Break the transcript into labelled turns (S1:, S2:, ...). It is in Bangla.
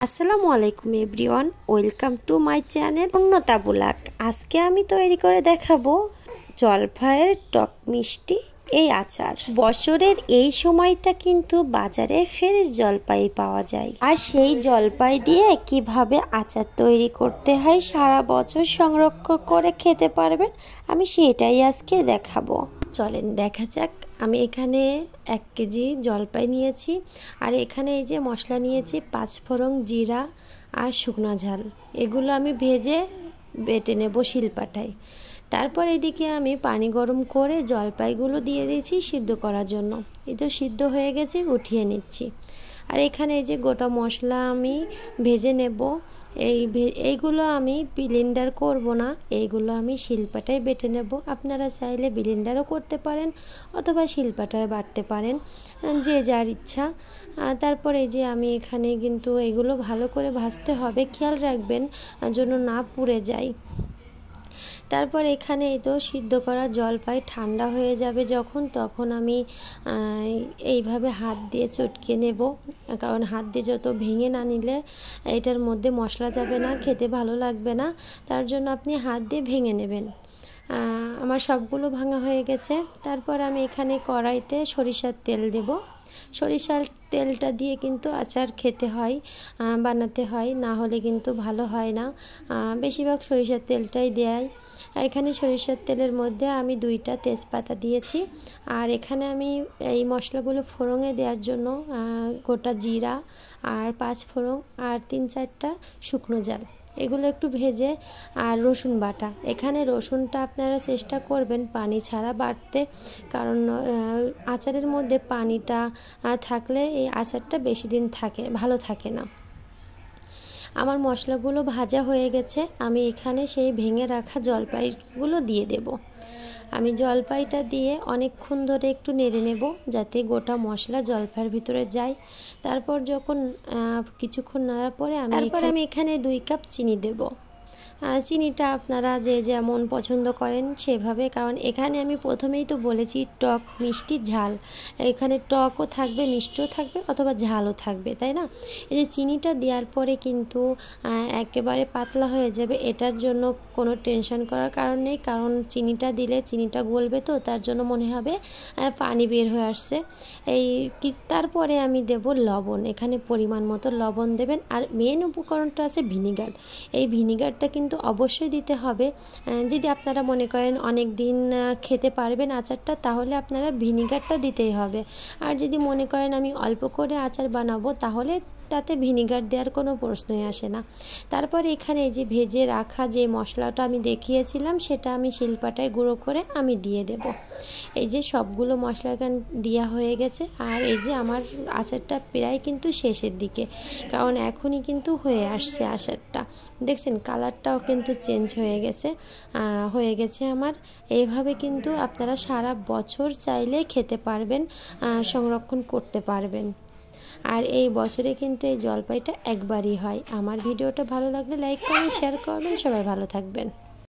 S1: আসসালামু আলাইকুম everyone, welcome to my channel Unnata blog. আজকে আমি তৈরি করে দেখাবো জলপাইয়ের টক মিষ্টি এই আচার। বছরের এই সময়টা কিন্তু বাজারে ফ্রেশ জলপাই পাওয়া যায়, আর সেই জলপাই দিয়ে কিভাবে আচার তৈরি করতে হয় সারা বছর সংরক্ষণ করে খেতে পারবেন, আমি সেটাই আজকে দেখাবো। চলেন দেখা যাক। আমি এখানে 1 কেজি জলপাই নিয়েছি, আর এখানে এই যে মশলা নিয়েছি 5 ফোড়ন, জিরা আর শুকনো ঝাল। এগুলো আমি ভেজে বেটে নেব শিলপাটায়। তারপর এদিকে আমি পানি গরম করে জলপাইগুলো দিয়ে দিয়েছি সিদ্ধ করার জন্য। এই তো সিদ্ধ হয়ে গেছে, উঠিয়ে নিচ্ছি। আর এখানে এই যে গোটা মশলা আমি ভেজে নেব। এইগুলো আমি ব্লেন্ডার করব না, এইগুলো আমি শিলপাটায় বেটে নেব। আপনারা চাইলে ব্লেন্ডারও করতে পারেন অথবা শিলপাটায় বাটতে পারেন, যে যার ইচ্ছা। তারপর এই যে আমি এখানে কিন্তু এগুলো ভালো করে ভাজতে হবে, খেয়াল রাখবেন যেন না পুড়ে যায়। তারপর এখানে এই তো সিদ্ধ করা জলপাই ঠান্ডা হয়ে যাবে যখন, তখন আমি এইভাবে হাত দিয়ে চটকে নেব, কারণ হাত দিয়ে যত ভেঙে না নিলে এটার মধ্যে মশলা যাবে না, খেতে ভালো লাগবে না। তার জন্য আপনি হাত দিয়ে ভেঙে নেবেন। আমার সবগুলো ভাঙা হয়ে গেছে। তারপর আমি এখানে কড়াইতে সরিষার তেল দেব। সরিষার তেলটা দিয়ে কিন্তু আচার খেতে হয়, বানাতে হয়, না হলে কিন্তু ভালো হয় না। বেশিরভাগ সরিষার তেলটাই দেয়। এখানে সরিষার তেলের মধ্যে আমি 2টা তেজপাতা দিয়েছি, আর এখানে আমি এই মশলাগুলো ফোড়নে দেওয়ার জন্য গোটা জিরা আর 5 ফোড়ন আর 3-4টা শুকনো ঝাল, এগুলো একটু ভেজে, আর রসুন বাটা। এখানে রসুনটা আপনারা চেষ্টা করবেন পানি ছাড়া বাটতে, কারণ আচারের মধ্যে পানিটা থাকলে এই আচারটা বেশি দিন ভালো থাকে না। আমার মশলাগুলো ভাজা হয়ে গেছে, আমি এখানে সেই ভেঙে রাখা জলপাইগুলো দিয়ে দেব। আমি জলপাইটা দিয়ে অনেকক্ষণ ধরে একটু নেড়ে নেব, যাতে গোটা মশলা জলপাইয়ের ভিতরে যায়। তারপর যখন কিছুক্ষণ নাড়ার পরে আমি এখানে 2 কাপ চিনি দেব। চিনিটা আপনারা যে যেমন পছন্দ করেন সেভাবে, কারণ এখানে আমি প্রথমেই তো বলেছি টক মিষ্টি ঝাল, এখানে টকও থাকবে, মিষ্টিও থাকবে, অথবা ঝালও থাকবে, তাই না? এই যে চিনিটা দেওয়ার পরে কিন্তু একেবারে পাতলা হয়ে যাবে, এটার জন্য কোনো টেনশন করার কারণ নেই, কারণ চিনিটা দিলে চিনিটা গলবে, তো তার জন্য মনে হবে পানি বের হয়ে আসছে। তারপরে আমি দেব লবণ, এখানে পরিমাণ মতো লবণ দেবেন। আর মেন উপকরণটা আছে ভিনিগার। এই ভিনিগারটা কিন্তু অবশ্যই দিতে হবে। যদি আপনারা মনে করেন অনেক দিন খেতে পারবেন আচারটা, তাহলে আপনারা ভিনিগারটা দিতেই হবে। আর যদি মনে করেন আমি অল্প করে আচার বানাবো, তাহলে তাতে ভিনিগার দেওয়ার কোনো প্রশ্নই আসে না। তারপর এখানে এই যে ভেজে রাখা যে মশলাটা আমি দেখিয়েছিলাম, সেটা আমি শিলপাটায় গুঁড়ো করে আমি দিয়ে দেব। এই যে সবগুলো মশলা এখানে দেওয়া হয়ে গেছে, আর এই যে আমার আচারটা প্রায় কিন্তু শেষের দিকে, কারণ এখনই কিন্তু হয়ে আসছে আচারটা। দেখছেন কালারটাও কিন্তু চেঞ্জ হয়ে গেছে আমার। এইভাবে কিন্তু আপনারা সারা বছর চাইলে খেতে পারবেন, সংরক্ষণ করতে পারবেন। আর এই বছরে কিন্তু এই জলপাইটা একবারই হয়। আমার ভিডিওটা ভালো লাগলে লাইক করবেন, শেয়ার করবেন। সবাই ভালো থাকবেন।